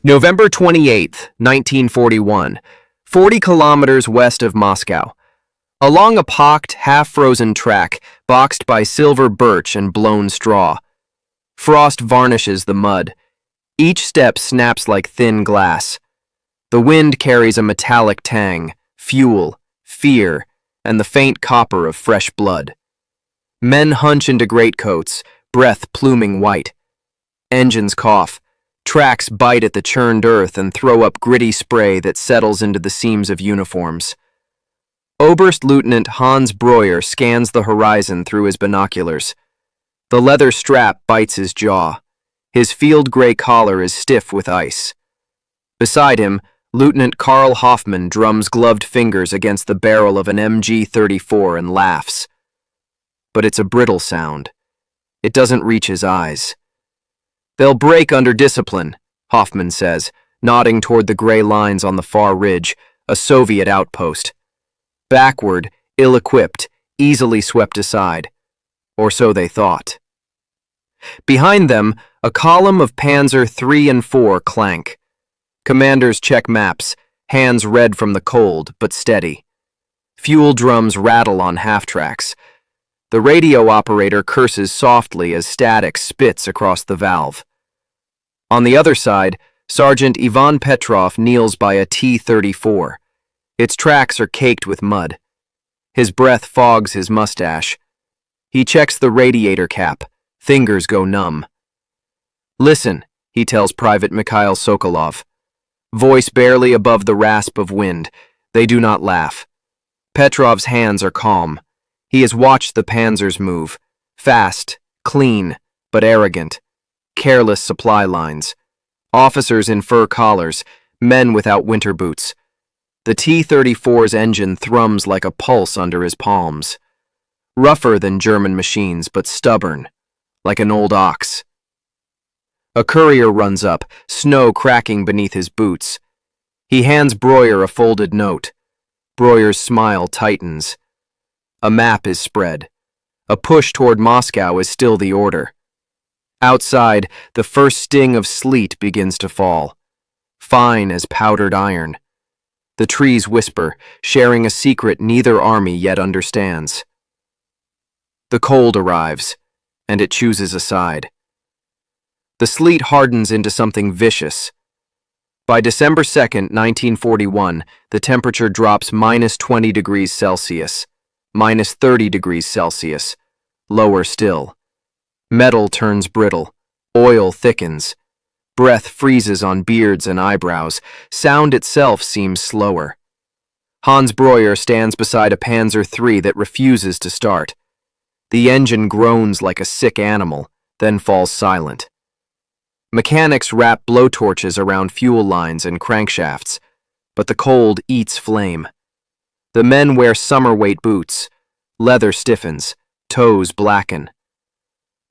November 28th, 1941, 40 kilometers west of Moscow. Along a pocked, half-frozen track, boxed by silver birch and blown straw. Frost varnishes the mud. Each step snaps like thin glass. The wind carries a metallic tang, fuel, fear, and the faint copper of fresh blood. Men hunch into greatcoats, breath pluming white. Engines cough. Tracks bite at the churned earth and throw up gritty spray that settles into the seams of uniforms. Oberst Lieutenant Hans Breuer scans the horizon through his binoculars. The leather strap bites his jaw. His field-gray collar is stiff with ice. Beside him, Lieutenant Karl Hoffmann drums gloved fingers against the barrel of an MG-34 and laughs. But it's a brittle sound. It doesn't reach his eyes. "They'll break under discipline," Hoffmann says, nodding toward the gray lines on the far ridge, a Soviet outpost. Backward, ill-equipped, easily swept aside. Or so they thought. Behind them, a column of Panzer III and IV clank. Commanders check maps, hands red from the cold, but steady. Fuel drums rattle on half-tracks. The radio operator curses softly as static spits across the valve. On the other side, Sergeant Ivan Petrov kneels by a T-34. Its tracks are caked with mud. His breath fogs his mustache. He checks the radiator cap. Fingers go numb. "Listen," he tells Private Mikhail Sokolov. Voice barely above the rasp of wind. They do not laugh. Petrov's hands are calm. He has watched the panzers move. Fast, clean, but arrogant. Careless supply lines. Officers in fur collars, men without winter boots. The T-34's engine thrums like a pulse under his palms. Rougher than German machines, but stubborn, like an old ox. A courier runs up, snow cracking beneath his boots. He hands Breuer a folded note. Breuer's smile tightens. A map is spread. A push toward Moscow is still the order. Outside, the first sting of sleet begins to fall, fine as powdered iron. The trees whisper, sharing a secret neither army yet understands. The cold arrives, and it chooses a side. The sleet hardens into something vicious. By December 2nd, 1941, the temperature drops -20 degrees Celsius, -30 degrees Celsius, lower still. Metal turns brittle, oil thickens. Breath freezes on beards and eyebrows. Sound itself seems slower. Hans Breuer stands beside a Panzer III that refuses to start. The engine groans like a sick animal, then falls silent. Mechanics wrap blowtorches around fuel lines and crankshafts, but the cold eats flame. The men wear summer-weight boots. Leather stiffens, toes blacken.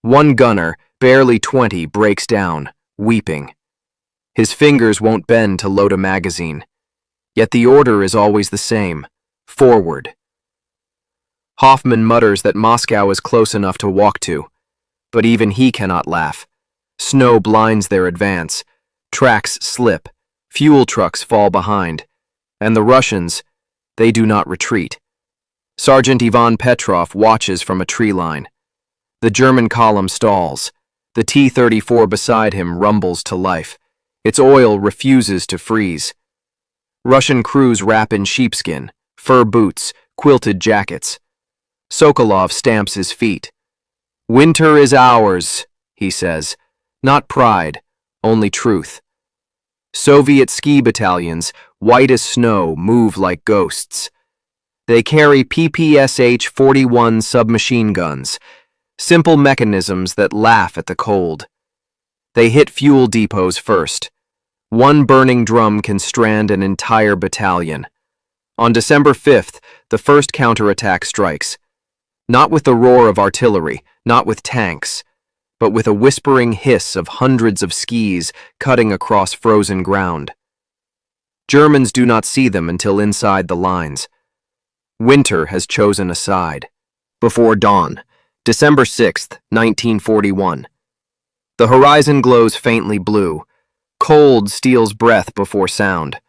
One gunner, barely 20, breaks down, weeping. His fingers won't bend to load a magazine. Yet the order is always the same: forward. Hoffmann mutters that Moscow is close enough to walk to, but even he cannot laugh. Snow blinds their advance. Tracks slip. Fuel trucks fall behind. And the Russians, they do not retreat. Sergeant Ivan Petrov watches from a tree line. The German column stalls. The T-34 beside him rumbles to life. Its oil refuses to freeze. Russian crews wrap in sheepskin, fur boots, quilted jackets. Sokolov stamps his feet. "Winter is ours," he says. Not pride, only truth. Soviet ski battalions, white as snow, move like ghosts. They carry PPSH-41 submachine guns, simple mechanisms that laugh at the cold. They hit fuel depots first. One burning drum can strand an entire battalion. On December 5th, the first counterattack strikes. Not with the roar of artillery, not with tanks, but with a whispering hiss of hundreds of skis cutting across frozen ground. Germans do not see them until inside the lines. Winter has chosen a side. Before dawn, December 6th, 1941. The horizon glows faintly blue. Cold steals breath before sound.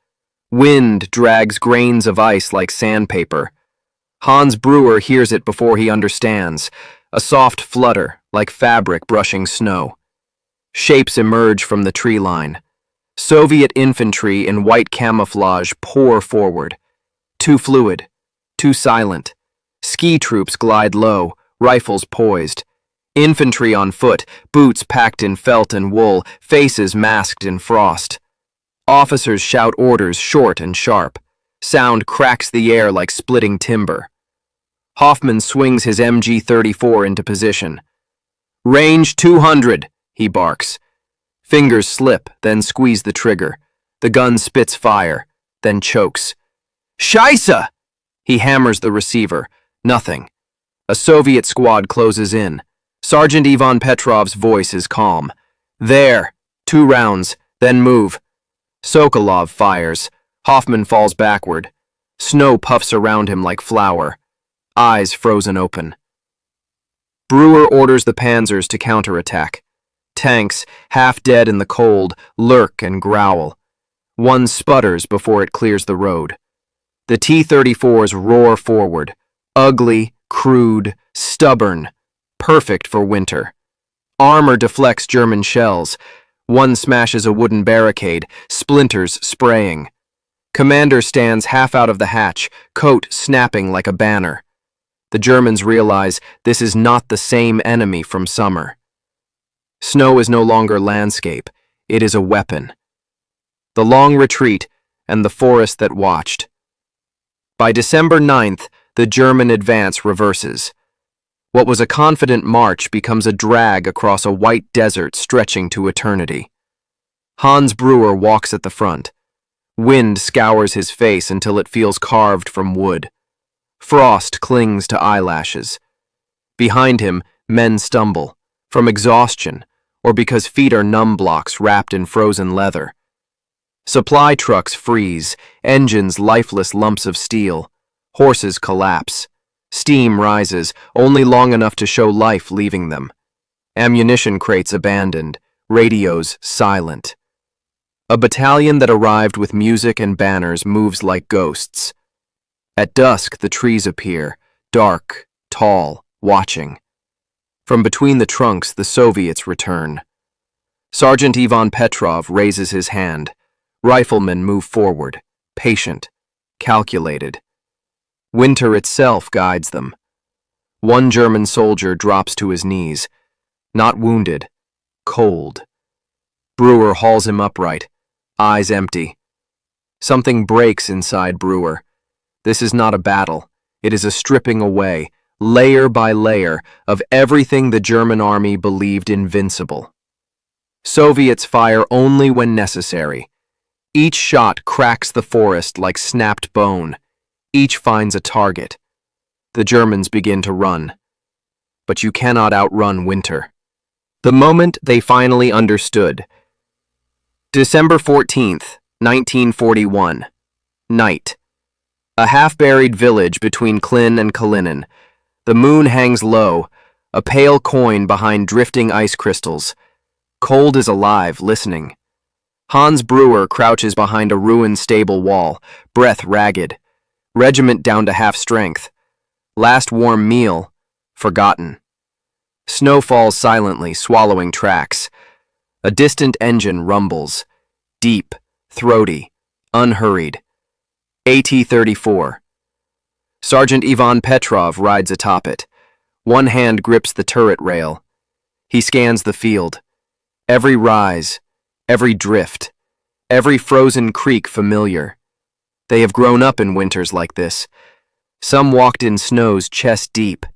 Wind drags grains of ice like sandpaper. Hans Brewer hears it before he understands, a soft flutter like fabric brushing snow. Shapes emerge from the tree line. Soviet infantry in white camouflage pour forward. Too fluid, too silent. Ski troops glide low, rifles poised. Infantry on foot, boots packed in felt and wool, faces masked in frost. Officers shout orders short and sharp. Sound cracks the air like splitting timber. Hoffman swings his MG-34 into position. "Range 200, he barks. Fingers slip, then squeeze the trigger. The gun spits fire, then chokes. "Scheisse!" He hammers the receiver. Nothing. A Soviet squad closes in. Sergeant Ivan Petrov's voice is calm. "There. 2 rounds, then move." Sokolov fires. Hoffman falls backward. Snow puffs around him like flour. Eyes frozen open. Brewer orders the panzers to counterattack. Tanks, half dead in the cold, lurk and growl. One sputters before it clears the road. The T-34s roar forward. Ugly, crude, stubborn. Perfect for winter. Armor deflects German shells. One smashes a wooden barricade, splinters spraying. Commander stands half out of the hatch, coat snapping like a banner. The Germans realize this is not the same enemy from summer. Snow is no longer landscape, it is a weapon. The long retreat and the forest that watched. By December 9th, the German advance reverses. What was a confident march becomes a drag across a white desert stretching to eternity. Hans Brewer walks at the front. Wind scours his face until it feels carved from wood. Frost clings to eyelashes. Behind him, men stumble, from exhaustion, or because feet are numb blocks wrapped in frozen leather. Supply trucks freeze, engines lifeless lumps of steel. Horses collapse. Steam rises, only long enough to show life leaving them. Ammunition crates abandoned, radios silent. A battalion that arrived with music and banners moves like ghosts. At dusk, the trees appear, dark, tall, watching. From between the trunks, the Soviets return. Sergeant Ivan Petrov raises his hand. Riflemen move forward, patient, calculated. Winter itself guides them. One German soldier drops to his knees, not wounded, cold. Brewer hauls him upright, eyes empty. Something breaks inside Brewer. This is not a battle. It is a stripping away, layer by layer, of everything the German army believed invincible. Soviets fire only when necessary. Each shot cracks the forest like snapped bone. Each finds a target. The Germans begin to run. But you cannot outrun winter. The moment they finally understood. December 14th, 1941. Night. A half-buried village between Klin and Kalinin. The moon hangs low, a pale coin behind drifting ice crystals. Cold is alive, listening. Hans Brewer crouches behind a ruined stable wall, breath ragged. Regiment down to half strength. Last warm meal, forgotten. Snow falls silently, swallowing tracks. A distant engine rumbles. Deep, throaty, unhurried. AT-34. Sergeant Ivan Petrov rides atop it. One hand grips the turret rail. He scans the field. Every rise, every drift, every frozen creek familiar. They have grown up in winters like this. Some walked in snows chest deep.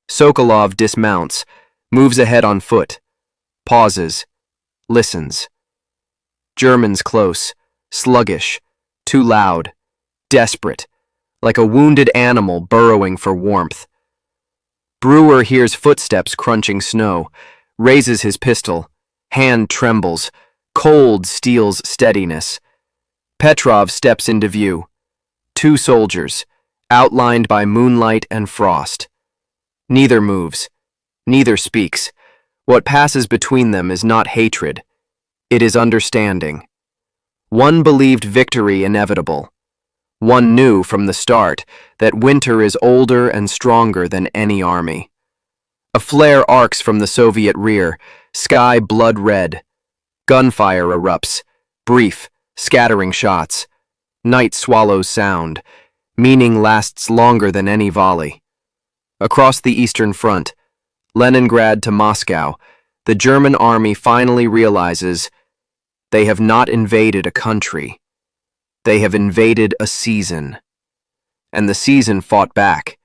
Sokolov dismounts, moves ahead on foot, pauses, listens. Germans close, sluggish, too loud, desperate, like a wounded animal burrowing for warmth. Brewer hears footsteps crunching snow, raises his pistol, hand trembles, cold steals steadiness. Petrov steps into view. 2 soldiers, outlined by moonlight and frost. Neither moves, neither speaks. What passes between them is not hatred. It is understanding. One believed victory inevitable. One knew from the start that winter is older and stronger than any army. A flare arcs from the Soviet rear, sky blood red. Gunfire erupts, brief, scattering shots. Night swallows sound. Meaning lasts longer than any volley. Across the Eastern Front, Leningrad to Moscow, the German army finally realizes they have not invaded a country. They have invaded a season. And the season fought back.